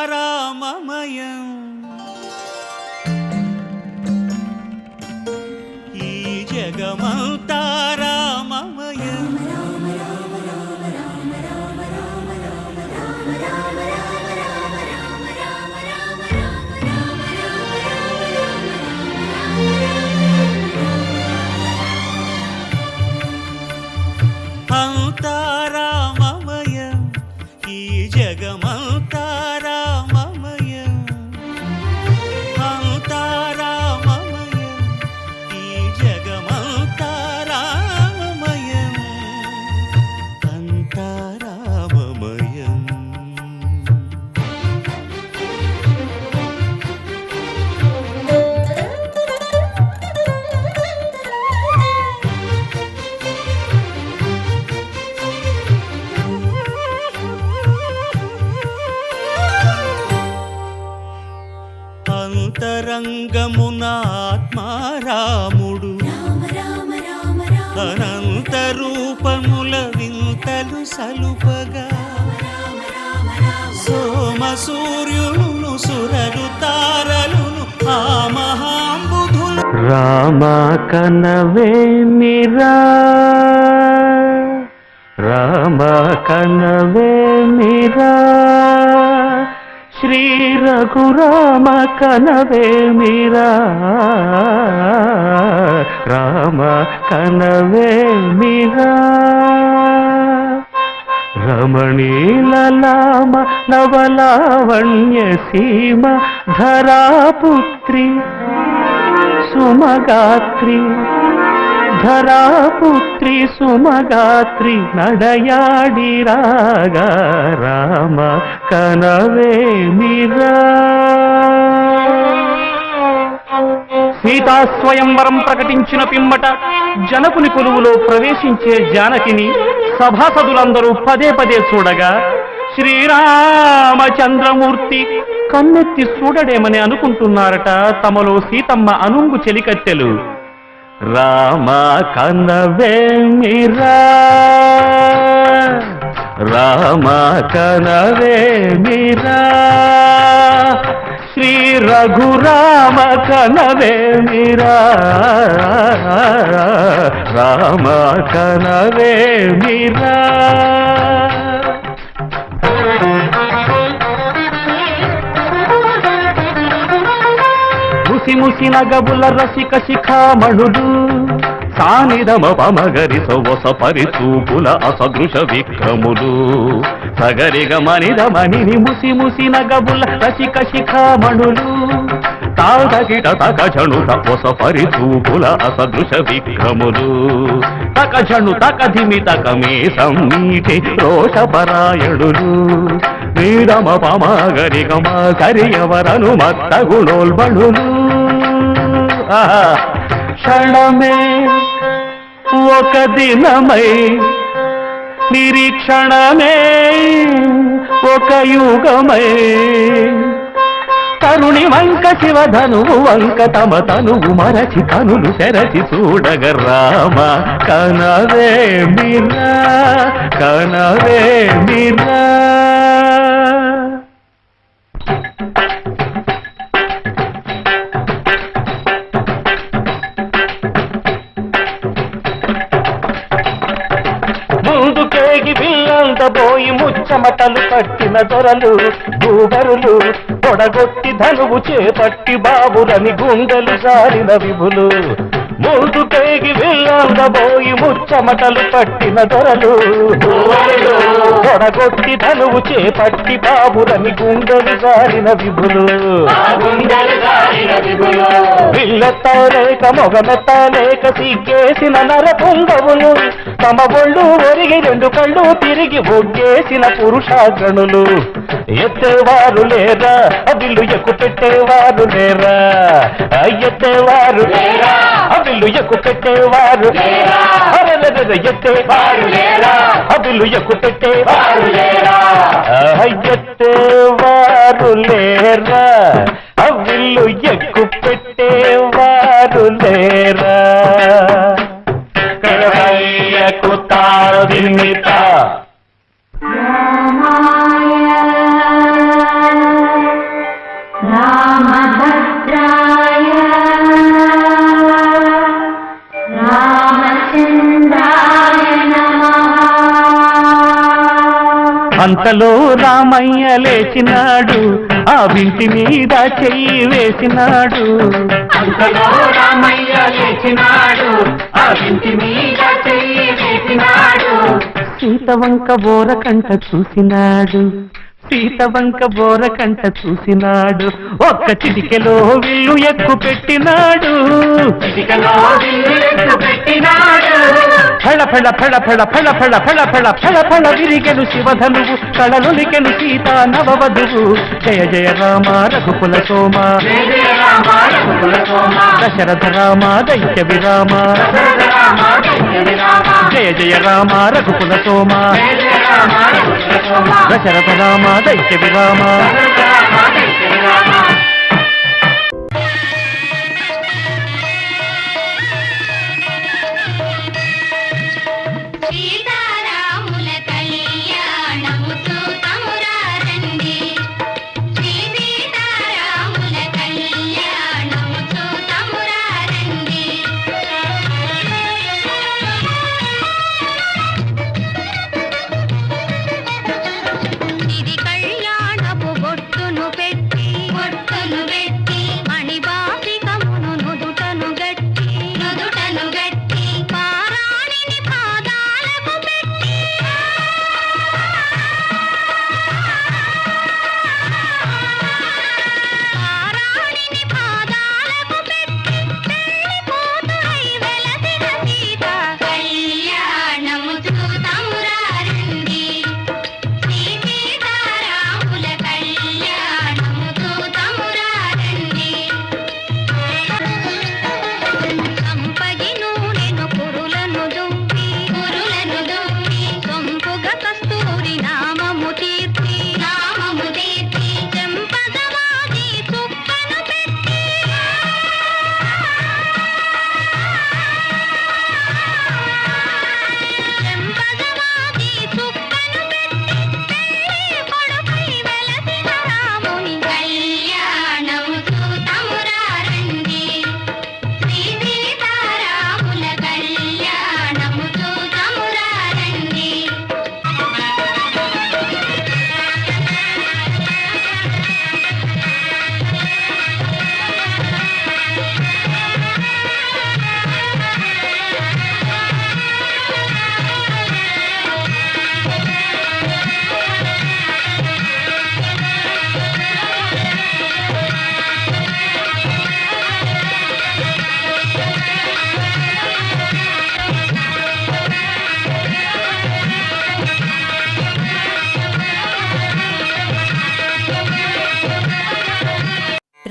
అంతారామమయం ఈ జగమంతారామమయం అంతారామమయం ఈ జగమంతారామమయం అంతారామమయం ఈ జగమంతారామమయం అంతారామమయం అంతరంగమున ఆత్మారాముడు అనంత రూపముల వింతలు సలుపగా సోమ సూర్యులను సురలు తారలును ఆ మహాంబుధులు రామ కనవేమిరా రామ కనవేమిరా శ్రీ రఘురామ కనవేమిరా రామ కనవేమిరా రమణీలలామ నవలావణ్య సీమ ధరాపుత్రి సుమగాత్రి ధరాపుత్రి సుమగాత్రి నడయాడి రాగా రామ కనవేమిరా సీతాస్వయంవరం ప్రకటించిన పిమ్మట జనకుని కొలువులో ప్రవేశించే జానకిని సభాసదులందరూ పదే పదే చూడగా శ్రీరామచంద్రమూర్తి కన్నెత్తి చూడడేమని అనుకుంటున్నారట తమలో సీతమ్మ అనుంగు చెలికత్తెలు. రామ కనవేమిరా రామ కనవేమిరా శ్రీ రఘురామ కనవేమిరా రామ కనవేమిరా ముసి నగబుల రసిక శిఖామణులు సానిదమ పమగరి సొవస పరిచూపుల అసదృశ విక్రములు సగరిగ మనిదమణిని ముసి నగబుల రసిక శిఖామణులు తాదగిట తకజణు తపొస పరిచూపుల అసదృశ విక్రములు తకజణు తకధిమి తకమే సమ్మీటి రోషపరాయణులు నీడమ పమగరిగమ కరియవరను మత్త గుణోల్బణులు క్షణమే ఒక దినమై నిరీక్షణమే ఒక యుగమై తరుణి వంక శివధనువు వంక తమ తనువు మరచి తనులు శరచి చూడగ రామ కనవేమిరా కనవేమిరా ముందుకేగి విల్లందబోయి ముచ్చమటలు పట్టిన దొరలు భూగరులు పొడగొట్టి ధనువు చేపట్టి బాబురని గుండెలు జారిన విభులు ముందుకేగి విల్లందబోయి ముచ్చమటలు పట్టిన దొరలు పొడగొట్టి ధనువు చేపట్టి బాబురని గుండెలు జారిన విభులు విల్లెత్తలేక మొగమెత్తలేక సిగ్గేసిన నర పొంగవులు తమ ఒళ్ళు ఒరిగి రెండు కళ్ళు తిరిగి ఒగ్గేసిన పురుషాగణులు ఎత్తేవారు లేరా అవిల్లు ఎక్కు పెట్టేవారు లేరా ఎత్తేవారు లేరా అవిల్లు ఎక్కు పెట్టేవారు లేరా ఎత్తేవారు లేరా అవిల్లు ఎక్కు పెట్టేవారు లేరా ఎత్తేవారు లేరా అవిల్లు ఎక్కు పెట్టేవారు లేరా కళయ్యకు తాదిమిత అంతలో రామయ్య లేచినాడు, ఆ వింటి మీద చెయ్యి వేసినాడు. అంతలో రామయ్య లేచినాడు, ఆ ఇంటి మీద చెయ్యి వేసినాడు. సీత వంక బోరకంట చూసినాడు, సీత వంక బోరకంట చూసినాడు. ఒక్క చిటికెలో విల్లు ఎక్కు పెట్టినాడు, చిటికలో విల్లు ఎక్కు పెట్టినాడు. ఫళ ఫళ ఫళ ఫళ ఫళ ఫళ ఫళ ఫళ ఫళ ఫళ విరిగెను శివధనువు, కళలొలికెను సీతా నవవధువు. జయ జయ రామ రఘుకుల సోమ, జయ జయ రామ రఘుకుల సోమ, దశరథ రామ దైత్య విరామ. దశరథ రామ దైత్య విరామ. జయ జయ రామ రఘుకుల సోమ, జయ జయ రామ రఘుకుల సోమ, దశరథ రామ దైత్య విరామ. దశరథ రామ దైత్య విరామ. సీతారాముల కళ్యాణము చూతమురారండి, శ్రీ సీతారాముల కళ్యాణము చూతమురారండి. ఇది కళ్యాణపు బొట్టును పెట్టి మణిబాపికమును నుదుటను గట్టి పారాణిని పాదాలకు పెట్టి పెళ్లి కూతురై వెలసిన సీత కళ్యాణము చూతమురారండి, శ్రీ సీతారాముల కళ్యాణము చూతమురారండి. సంపగి నూనెను కురులను దుంపి సొంపుగ కస్తూరి నామము తీర్చి చెంపగవాది చుక్కను పెట్టి పెళ్లి కొడుకై వెలసిన రాముని కళ్యాణము చూతమురారండి, శ్రీ సీతారాముల కళ్యాణము చూతమురారండి.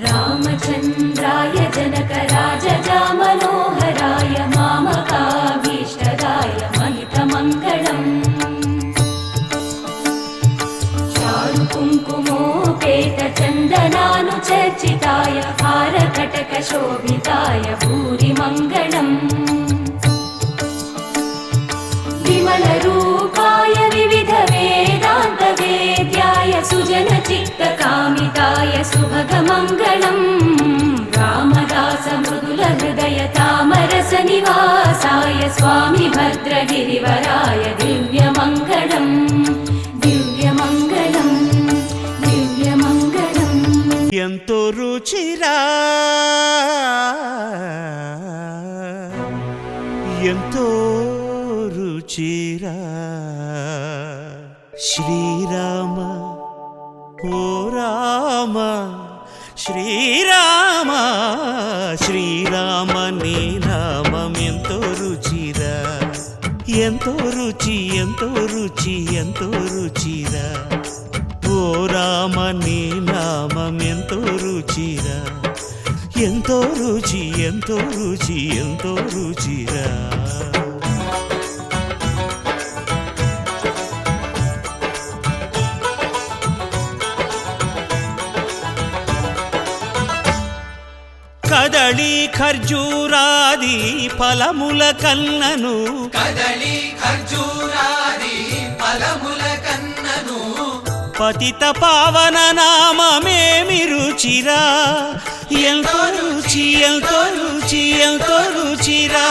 रामचन्द्राय जनकराजजा मनोहराय मामकाभीष्टदाय महितमङ्गलम् चारुकुङ्कुमोपेतचन्दनानुचर्चिताय हारकटकशोभिताय भूरिमङ्गलम् विमलरूपाय विविधवेदान्तवेद्याय सुजनचित्तकामिताय सुभगमङ्गलम् रामदासमृदुलहृदय तामरसनिवासाय स्वामि भद्रगिरिवराय दिव्यमङ्गलम् दिव्यमङ्गलम् दिव्यमङ्गलम् ఎంతో రుచిరా ఎంతో రుచిరా శ్రీరామ ఓ రామ శ్రీరామ శ్రీరామ నీ నామం ఎంతో రుచిరా ఎంతో రుచి ఎంతో రుచి ఎంతో రుచిరా ఓ రామ నీ నామం ఎంతో రుచిరా ఎంతో రుచి ఎంతో రుచి ఎంతో రుచిరా కదళి ఖర్జూరాది ఫలముల కన్నను పతిత పావన నామమేమి రుచిరా ఎంతో రుచి ఎంతో రుచి ఎంతో రుచిరా